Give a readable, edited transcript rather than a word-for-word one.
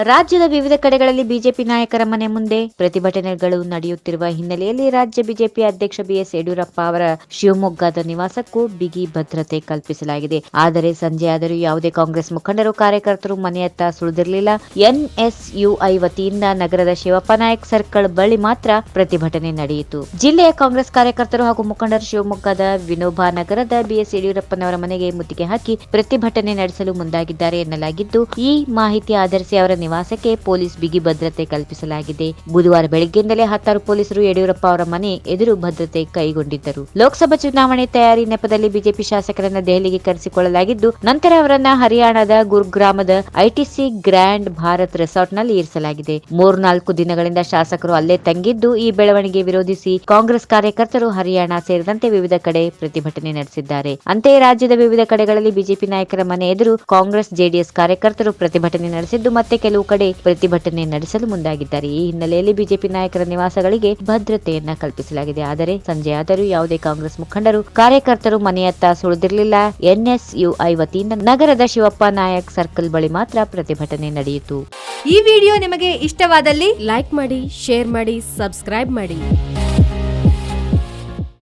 ರಾಜ್ಯದ ವಿವಿಧ ಕಡೆಗಳಲ್ಲಿ ಬಿಜೆಪಿ ನಾಯಕರ ಮನೆ ಮುಂದೆ ಪ್ರತಿಭಟನೆಗಳು ನಡೆಯುತ್ತಿರುವ ಹಿನ್ನೆಲೆಯಲ್ಲಿ ರಾಜ್ಯ ಬಿಜೆಪಿ ಅಧ್ಯಕ್ಷ ಬಿಎಸ್ ಯಡಿಯೂರಪ್ಪ ಅವರ ಶಿವಮೊಗ್ಗದ ನಿವಾಸಕ್ಕೂ ಬಿಗಿ ಭದ್ರತೆ ಕಲ್ಪಿಸಲಾಗಿದೆ. ಆದರೆ ಸಂಜೆಯಾದರೂ ಯಾವುದೇ ಕಾಂಗ್ರೆಸ್ ಮುಖಂಡರು, ಕಾರ್ಯಕರ್ತರು ಮನೆಯತ್ತ ಸುಳಿದಿರಲಿಲ್ಲ. ಎನ್ಎಸ್ಯುಐ ವತಿಯಿಂದ ನಗರದ ಶಿವಪ್ಪ ನಾಯಕ್ ಸರ್ಕಲ್ ಬಳಿ ಮಾತ್ರ ಪ್ರತಿಭಟನೆ ನಡೆಯಿತು. ಜಿಲ್ಲೆಯ ಕಾಂಗ್ರೆಸ್ ಕಾರ್ಯಕರ್ತರು ಹಾಗೂ ಮುಖಂಡರು ಶಿವಮೊಗ್ಗದ ವಿನೋಬಾ ನಗರದ ಬಿಎಸ್ ಯಡಿಯೂರಪ್ಪನವರ ಮನೆಗೆ ಮುತ್ತಿಗೆ ಹಾಕಿ ಪ್ರತಿಭಟನೆ ನಡೆಸಲು ಮುಂದಾಗಿದ್ದಾರೆ ಎನ್ನಲಾಗಿದ್ದು, ಈ ಮಾಹಿತಿ ಆಧರಿಸಿ ಅವರ ನಿವಾಸಕ್ಕೆ ಪೊಲೀಸ್ ಬಿಗಿ ಭದ್ರತೆ ಕಲ್ಪಿಸಲಾಗಿದೆ. ಬುಧವಾರ ಬೆಳಗ್ಗೆಯಿಂದಲೇ 10 ಪೊಲೀಸರು ಯಡಿಯೂರಪ್ಪ ಅವರ ಮನೆ ಎದುರು ಭದ್ರತೆ ಕೈಗೊಂಡಿದ್ದರು. ಲೋಕಸಭಾ ಚುನಾವಣೆ ತಯಾರಿ ನೆಪದಲ್ಲಿ ಬಿಜೆಪಿ ಶಾಸಕರನ್ನ ದೆಹಲಿಗೆ ಕರೆಸಿಕೊಳ್ಳಲಾಗಿದ್ದು, ನಂತರ ಅವರನ್ನ ಹರಿಯಾಣದ ಗುರುಗ್ರಾಮದ ಐಟಿಸಿ ಗ್ರ್ಯಾಂಡ್ ಭಾರತ್ ರೆಸಾರ್ಟ್ನಲ್ಲಿ ಇರಿಸಲಾಗಿದೆ. 3-4 ದಿನಗಳಿಂದ ಶಾಸಕರು ಅಲ್ಲೇ ತಂಗಿದ್ದು, ಈ ಬೆಳವಣಿಗೆ ವಿರೋಧಿಸಿ ಕಾಂಗ್ರೆಸ್ ಕಾರ್ಯಕರ್ತರು ಹರಿಯಾಣ ಸೇರಿದಂತೆ ವಿವಿಧ ಕಡೆ ಪ್ರತಿಭಟನೆ ನಡೆಸಿದ್ದಾರೆ. ಅಂತೆಯೇ ರಾಜ್ಯದ ವಿವಿಧ ಕಡೆಗಳಲ್ಲಿ ಬಿಜೆಪಿ ನಾಯಕರ ಮನೆ ಎದುರು ಕಾಂಗ್ರೆಸ್ ಜೆಡಿಎಸ್ ಕಾರ್ಯಕರ್ತರು ಪ್ರತಿಭಟನೆ ನಡೆಸಿದ್ದು, ಮತ್ತೆ ಕೆಲವು ಕಡೆ ಪ್ರತಿಭಟನೆ ನಡೆಸಲು ಮುಂದಾಗಿದ್ದಾರೆ. ಈ ಹಿನ್ನೆಲೆಯಲ್ಲಿ ಬಿಜೆಪಿ ನಾಯಕರ ನಿವಾಸಗಳಿಗೆ ಭದ್ರತೆಯನ್ನ ಕಲ್ಪಿಸಲಾಗಿದೆ. ಆದರೆ ಸಂಜೆಯಾದರೂ ಯಾವುದೇ ಕಾಂಗ್ರೆಸ್ ಮುಖಂಡರು, ಕಾರ್ಯಕರ್ತರು ಮನೆಯತ್ತ ಸುಳಿದಿರಲಿಲ್ಲ. ಎನ್ಎಸ್ಯುಐ ವತಿಯಿಂದ ನಗರದ ಶಿವಪ್ಪ ನಾಯಕ್ ಸರ್ಕಲ್ ಬಳಿ ಮಾತ್ರ ಪ್ರತಿಭಟನೆ ನಡೆಯಿತು. ಈ ವಿಡಿಯೋ ನಿಮಗೆ ಇಷ್ಟವಾದಲ್ಲಿ ಲೈಕ್ ಮಾಡಿ, ಶೇರ್ ಮಾಡಿ, ಸಬ್ಸ್ಕ್ರೈಬ್ ಮಾಡಿ.